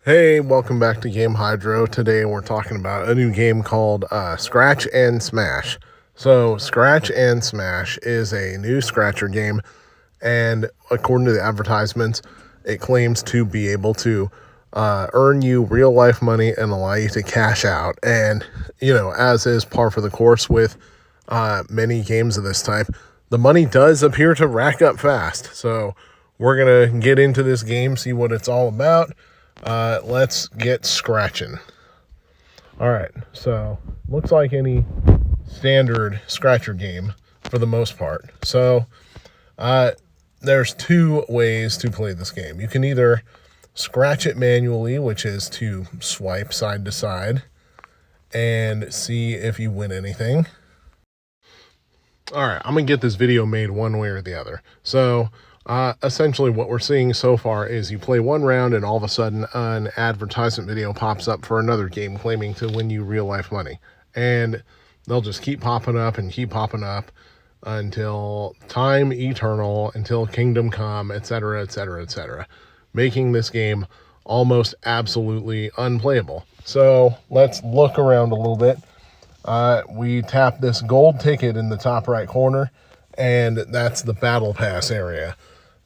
Hey, welcome back to Game Hydro. Today we're talking about a new game called Scratch and Smash. So, Scratch and Smash is a new Scratcher game, and according to the advertisements, it claims to be able to earn you real life money and allow you to cash out. And, as is par for the course with many games of this type, the money does appear to rack up fast. So, we're going to get into this game, see what it's all about. Let's get scratching. All right, so looks like any standard Scratcher game for the most part. So there's two ways to play this game. You can either scratch it manually, which is to swipe side to side and see if you win anything. All right, I'm going to get this video made one way or the other. So essentially what we're seeing so far is you play one round and all of a sudden an advertisement video pops up for another game claiming to win you real life money. And they'll just keep popping up and keep popping up until time eternal, until kingdom come, etc., etc., etc., making this game almost absolutely unplayable. So let's look around a little bit. We tap this gold ticket in the top right corner, and that's the battle pass area.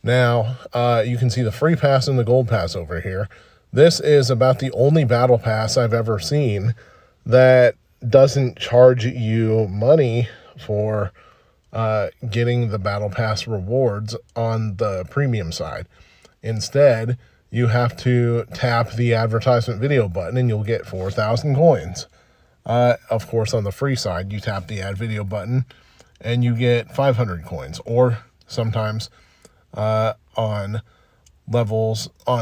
Now, you can see the free pass and the gold pass over here. This is about the only battle pass I've ever seen that doesn't charge you money for getting the battle pass rewards on the premium side. Instead, you have to tap the advertisement video button and you'll get 4,000 coins. Of course, on the free side, you tap the add video button and you get 500 coins, or sometimes on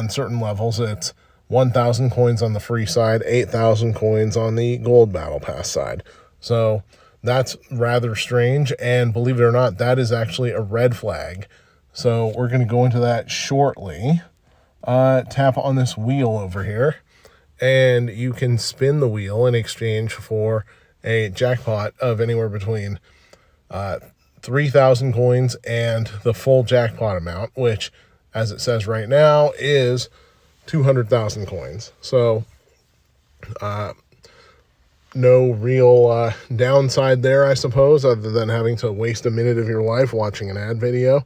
certain levels, it's 1,000 coins on the free side, 8,000 coins on the gold battle pass side. So that's rather strange, and believe it or not, that is actually a red flag. So we're going to go into that shortly. Tap on this wheel over here, and you can spin the wheel in exchange for a jackpot of anywhere between 3,000 coins and the full jackpot amount, which, as it says right now, is 200,000 coins. So no real downside there, I suppose, other than having to waste a minute of your life watching an ad video.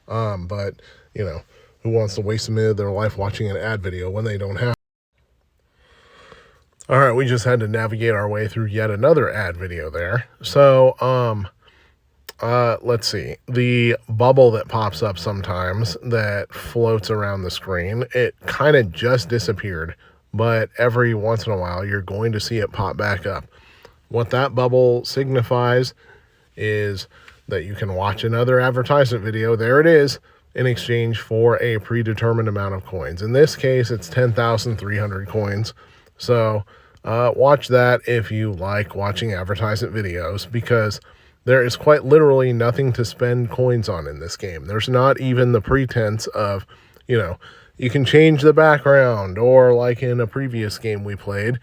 But, who wants to waste a minute of their life watching an ad video when they don't have? All right, we just had to navigate our way through yet another ad video there. So, let's see. The bubble that pops up sometimes that floats around the screen, it kind of just disappeared, but every once in a while you're going to see it pop back up. What that bubble signifies is that you can watch another advertisement video, there it is, in exchange for a predetermined amount of coins. In this case, it's 10,300 coins. So watch that if you like watching advertisement videos, because there is quite literally nothing to spend coins on in this game. There's not even the pretense of, you can change the background, or like in a previous game we played,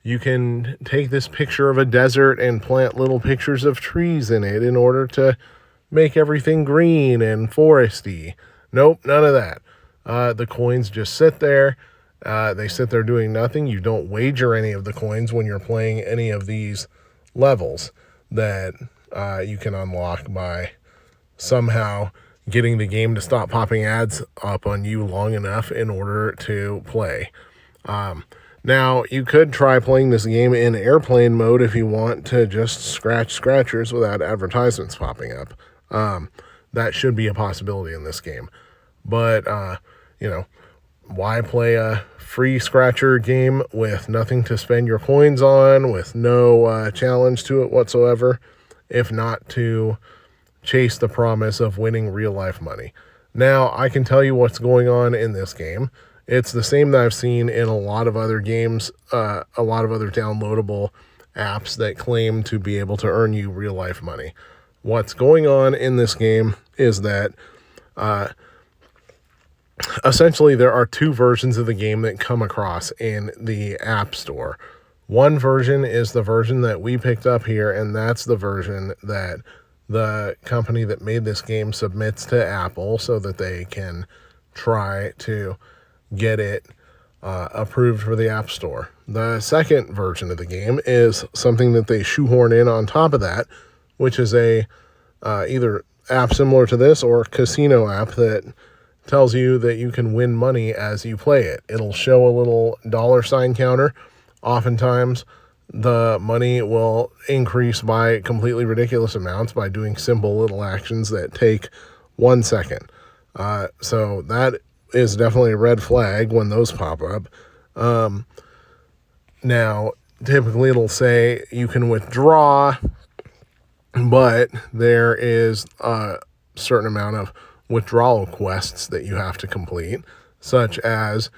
you can take this picture of a desert and plant little pictures of trees in it in order to make everything green and foresty. Nope, none of that. The coins just sit there. They sit there doing nothing. You don't wager any of the coins when you're playing any of these levels that you can unlock by somehow getting the game to stop popping ads up on you long enough in order to play. Now, you could try playing this game in airplane mode if you want to just scratch scratchers without advertisements popping up. That should be a possibility in this game. But, why play a free scratcher game with nothing to spend your coins on, with no challenge to it whatsoever, if not to chase the promise of winning real life money? Now, I can tell you what's going on in this game. It's the same that I've seen in a lot of other games, a lot of other downloadable apps that claim to be able to earn you real life money. What's going on in this game is that essentially there are two versions of the game that come across in the App Store. One version is the version that we picked up here, and that's the version that the company that made this game submits to Apple so that they can try to get it approved for the App Store. The second version of the game is something that they shoehorn in on top of that, which is a either app similar to this or a casino app that tells you that you can win money as you play it. It'll show a little $ counter. Oftentimes, the money will increase by completely ridiculous amounts by doing simple little actions that take 1 second. So that is definitely a red flag when those pop up. Now, typically it'll say you can withdraw, but there is a certain amount of withdrawal quests that you have to complete, such as,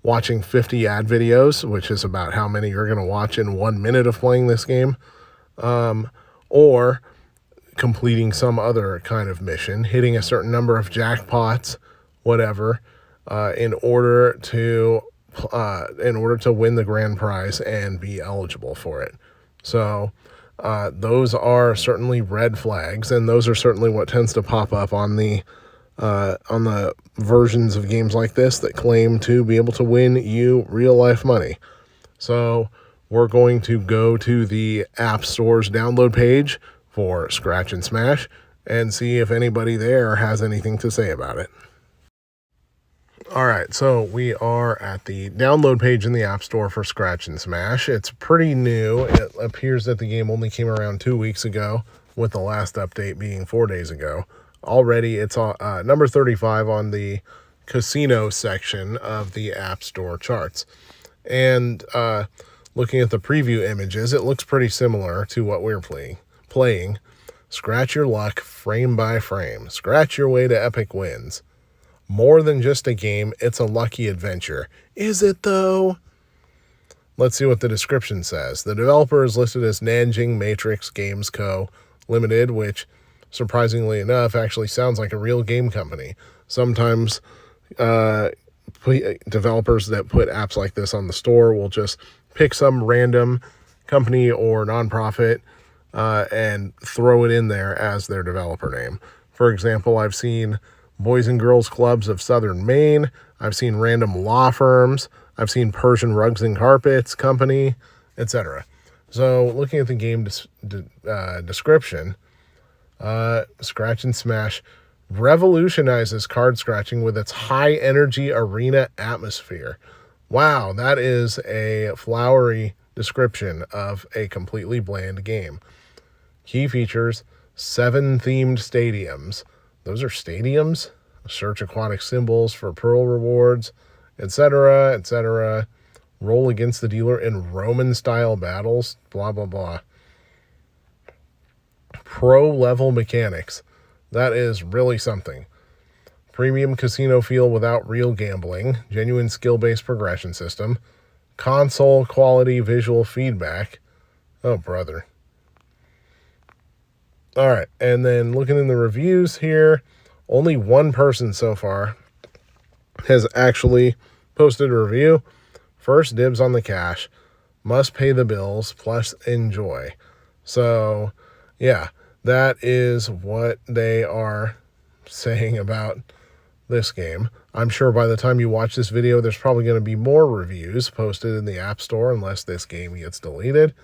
watching 50 ad videos, which is about how many you're going to watch in 1 minute of playing this game, or completing some other kind of mission, hitting a certain number of jackpots, whatever, in order to win the grand prize and be eligible for it. So those are certainly red flags, and those are certainly what tends to pop up on the versions of games like this that claim to be able to win you real life money. So we're going to go to the App Store's download page for Scratch and Smash and see if anybody there has anything to say about it. All right, so we are at the download page in the App Store for Scratch and Smash. It's pretty new. It appears that the game only came around 2 weeks ago, with the last update being 4 days ago. Already, it's number 35 on the casino section of the App Store charts. And looking at the preview images, it looks pretty similar to what we're playing. Scratch your luck frame by frame. Scratch your way to epic wins. More than just a game, it's a lucky adventure. Is it, though? Let's see what the description says. The developer is listed as Nanjing Matrix Games Co. Limited, which, surprisingly enough, actually sounds like a real game company. Sometimes developers that put apps like this on the store will just pick some random company or nonprofit and throw it in there as their developer name. For example, I've seen Boys and Girls Clubs of Southern Maine. I've seen random law firms. I've seen Persian Rugs and Carpets Company, etc. So looking at the game description, Scratch and Smash revolutionizes card scratching with its high-energy arena atmosphere. Wow, that is a flowery description of a completely bland game. Key features: 7 themed stadiums. Those are stadiums? Search aquatic symbols for pearl rewards, etc., etc. Roll against the dealer in Roman-style battles, blah, blah, blah. Pro-level mechanics. That is really something. Premium casino feel without real gambling. Genuine skill-based progression system. Console-quality visual feedback. Oh, brother. All right, and then looking in the reviews here, only one person so far has actually posted a review. First dibs on the cash. Must pay the bills, plus enjoy. So, yeah, that is what they are saying about this game. I'm sure by the time you watch this video, there's probably going to be more reviews posted in the App Store unless this game gets deleted.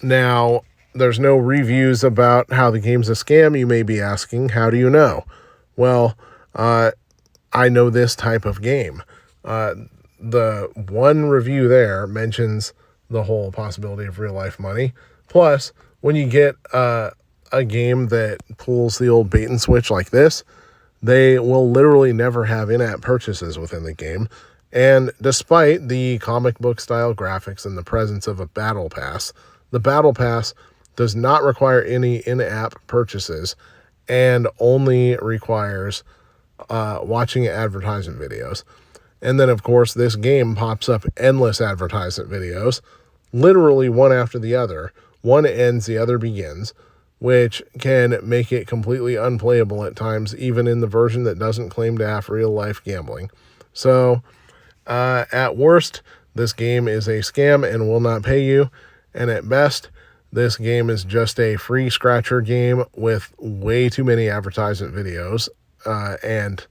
Now, there's no reviews about how the game's a scam. You may be asking, how do you know? Well, I know this type of game. The one review there mentions the whole possibility of real life money. Plus, when you get a game that pulls the old bait and switch like this, they will literally never have in-app purchases within the game. And despite the comic book style graphics and the presence of a battle pass, the battle pass does not require any in-app purchases and only requires watching advertisement videos. And then, of course, this game pops up endless advertisement videos, literally one after the other. One ends, the other begins, which can make it completely unplayable at times, even in the version that doesn't claim to have real-life gambling. So, at worst, this game is a scam and will not pay you. And at best, this game is just a free scratcher game with way too many advertisement videos and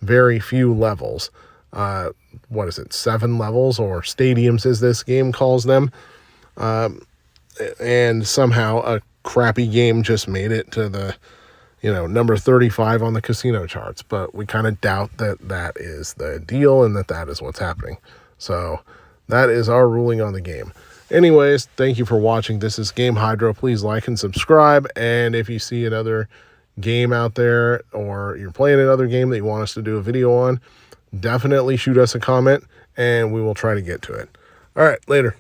very few levels. what is it, 7 levels or stadiums as this game calls them. And somehow a crappy game just made it to the, number 35 on the casino charts. But we kind of doubt that that is the deal and that that is what's happening. So that is our ruling on the game. Anyways, thank you for watching. This is Game Hydro. Please like and subscribe. And if you see another game out there or you're playing another game that you want us to do a video on, definitely shoot us a comment and we will try to get to it. All right, later.